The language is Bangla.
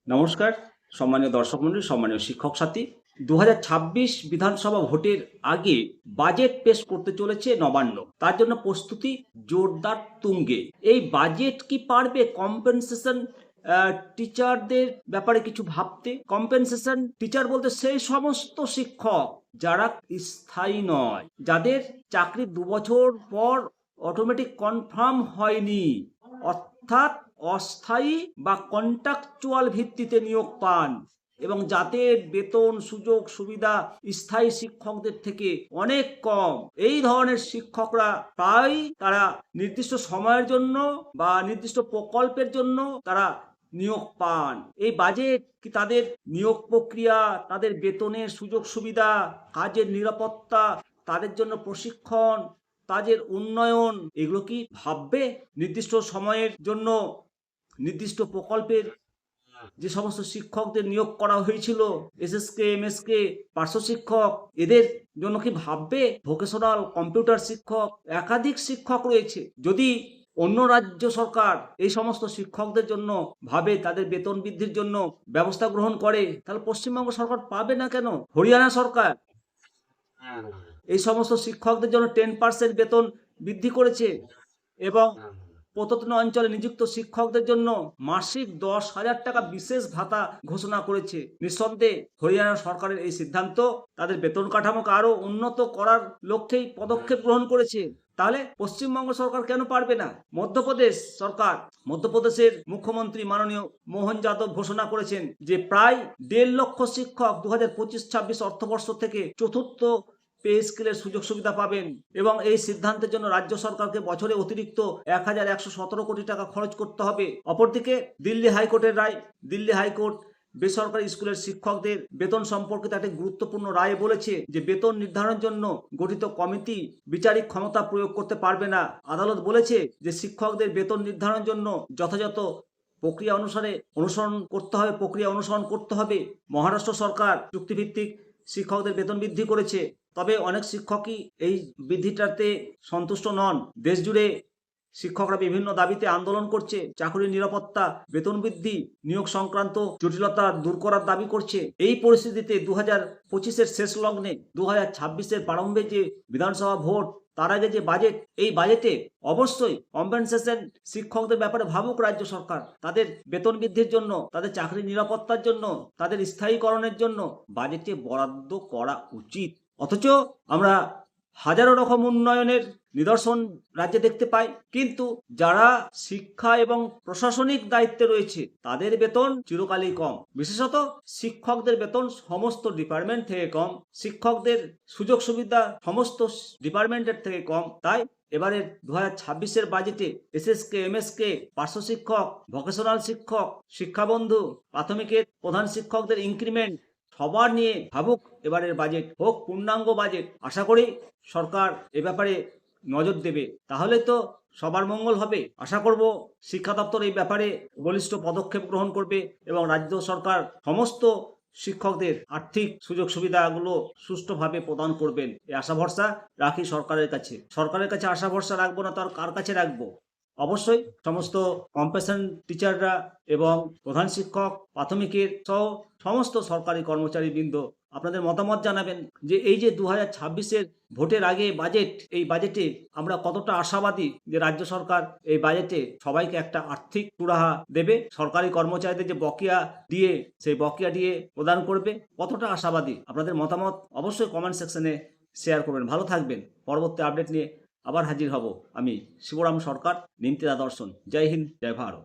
নমস্কার সম্মানীয় দর্শক মণ্ডলী, সম্মানীয় শিক্ষক সাথী। 2026 বিধানসভা ভোটের আগে বাজেট পেশ করতে চলেছে নবান্ন। তার জন্য প্রস্তুতি জোরদার তুঙ্গে। এই বাজেট কি পারবে কম্পেনসেশন টিচারদের ব্যাপারে কিছু ভাবতে? কম্পেনসেশন টিচার বলতে সেই সমস্ত শিক্ষক যারা স্থায়ী নয়, যাদের চাকরি 2 বছর পর অটোমেটিক কনফার্ম হয়নি, অর্থাৎ অস্থায়ী বা কন্ট্রাকচুয়াল ভিত্তিতে নিয়োগ পান, এবং যাদের বেতন সুযোগ সুবিধা স্থায়ী শিক্ষকদের থেকে অনেক কম। এই ধরনের শিক্ষকরা প্রায় তারা নির্দিষ্ট সময়ের জন্য বা নির্দিষ্ট প্রকল্পের জন্য তারা নিয়োগ পান। এই বাজেট কি তাদের নিয়োগ প্রক্রিয়া, তাদের বেতনের সুযোগ সুবিধা, কাজের নিরাপত্তা, তাদের জন্য প্রশিক্ষণ, তাদের উন্নয়ন, এগুলো কি ভাববে? নির্দিষ্ট সময়ের জন্য নির্দিষ্ট প্রকল্পের যে সমস্ত শিক্ষকদের নিয়োগ করা হয়েছিল, এসএসকে, এমএসকে, পার্শ্ব শিক্ষক, এদের জন্য কি ভাববে? ভোকেশনাল কম্পিউটার শিক্ষক, একাধিক শিক্ষক রয়েছে। যদি অন্য রাজ্য সরকার এই সমস্ত শিক্ষকদের জন্য ভাবে, তাদের বেতন বৃদ্ধির জন্য ব্যবস্থা গ্রহণ করে, তাহলে পশ্চিমবঙ্গ সরকার পাবে না কেন? হরিয়ানা সরকার এই সমস্ত শিক্ষকদের জন্য 10% বেতন বৃদ্ধি করেছে এবং প্রত্যন্ত অঞ্চলে নিযুক্ত শিক্ষকদের জন্য মাসিক 10,000 টাকা বিশেষ ভাতা ঘোষণা করেছে। নিঃসন্দেহে হরিয়ানা সরকারের এই সিদ্ধান্ত তাদের বেতন কাঠামোকে আরো উন্নত করার লক্ষ্যেই পদক্ষেপ গ্রহণ করেছে। তাহলে পশ্চিমবঙ্গ সরকার কেন পারবে না? মধ্যপ্রদেশ সরকার, মধ্যপ্রদেশের মুখ্যমন্ত্রী মাননীয় মোহন যাদব ঘোষণা করেছেন যে প্রায় 1.5 লক্ষ শিক্ষক 2025-26 অর্থবর্ষ থেকে চতুর্থ পে স্কেলের সুযোগ সুবিধা পাবেন, এবং এই সিদ্ধান্তের জন্য রাজ্য সরকারকে বছরে অতিরিক্ত 1,117 কোটি টাকা খরচ করতে হবে। অপরদিকে দিল্লি হাইকোর্টের রায়, দিল্লি হাইকোর্ট বেসরকারি স্কুলের শিক্ষকদের বেতন সম্পর্কিত একটি গুরুত্বপূর্ণ রায় বলেছে যে বেতন নির্ধারণের জন্য গঠিত কমিটি বিচারিক ক্ষমতা প্রয়োগ করতে পারবে না। আদালত বলেছে যে শিক্ষকদের বেতন নির্ধারণের জন্য যথাযথ প্রক্রিয়া অনুসরণ করতে হবে। মহারাষ্ট্র সরকার চুক্তিভিত্তিক শিক্ষকদের বেতন বৃদ্ধি করেছে, তবে অনেক শিক্ষকই এই বৃদ্ধিটাতে সন্তুষ্ট নন। দেশ জুড়ে শিক্ষকরা বিভিন্ন দাবিতে আন্দোলন করছে। চাকরির নিরাপত্তা, বেতন বৃদ্ধি, নিয়োগ সংক্রান্ত জটিলতা দূর করার দাবি করছে। এই পরিস্থিতিতে 2025-এর শেষ লগ্নে 2026-এর প্রারম্ভে যে বিধানসভা ভোট, তার আগে যে বাজেট, এই বাজেটে অবশ্যই কম্পেনসেশন শিক্ষকদের ব্যাপারে ভাবুক রাজ্য সরকার। তাদের বেতন বৃদ্ধির জন্য, তাদের চাকরির নিরাপত্তার জন্য, তাদের স্থায়ীকরণের জন্য বাজেটে বরাদ্দ করা উচিত। অথচ আমরা হাজারো রকম উন্নয়নের নিদর্শন রাজ্যে দেখতে পাই, কিন্তু যারা শিক্ষা এবং প্রশাসনিক দায়িত্বে রয়েছে তাদের বেতন চিরকালই কম। বিশেষত শিক্ষকদের বেতন সমস্ত ডিপার্টমেন্ট থেকে কম, শিক্ষকদের সুযোগ সুবিধা সমস্ত ডিপার্টমেন্টের থেকে কম। তাই এবারে 2026-এর বাজেটে এসএসকে, এমএসকে, পার্শ্ব শিক্ষক, ভোকেশনাল শিক্ষক, শিক্ষাবন্ধু, প্রাথমিকের প্রধান শিক্ষকদের ইনক্রিমেন্ট সবার নিয়ে ভাবুক। এবারের বাজেট হোক পূর্ণাঙ্গ বাজেট। আশা করি সরকার এ ব্যাপারে নজর দেবে, তাহলে তো সবার মঙ্গল হবে। আশা করব শিক্ষা দপ্তর এই ব্যাপারে বলিষ্ঠ পদক্ষেপ গ্রহণ করবে এবং রাজ্য সরকার সমস্ত শিক্ষকদের আর্থিক সুযোগ সুবিধাগুলো সুষ্ঠুভাবে প্রদান করবেন। এই আশা ভরসা রাখি সরকারের কাছে। সরকারের কাছে আশা ভরসা রাখবো না তো আর কার কাছে রাখবো? অবশ্যই সমস্ত কম্পেনসেশন টিচাররা এবং প্রধান শিক্ষক, প্রাথমিকের সহ সমস্ত সরকারি কর্মচারীবৃন্দ আপনাদের মতামত জানাবেন যে এই যে 2026-এর ভোটের আগে বাজেট, এই বাজেটে আমরা কতটা আশাবাদী যে রাজ্য সরকার এই বাজেটে সবাইকে একটা আর্থিক সুরাহা দেবে, সরকারি কর্মচারীদের যে বকেয়া দিয়ে সেই বকেয়া দিয়ে প্রদান করবে, কতটা আশাবাদী? আপনাদের মতামত অবশ্যই কমেন্ট সেকশনে শেয়ার করবেন। ভালো থাকবেন। পরবর্তী আপডেট নিয়ে আবার হাজির হব আমি, শিবরাম সরকার, নিমতিদা দর্শন। জয় হিন্দ, জয় ভারত।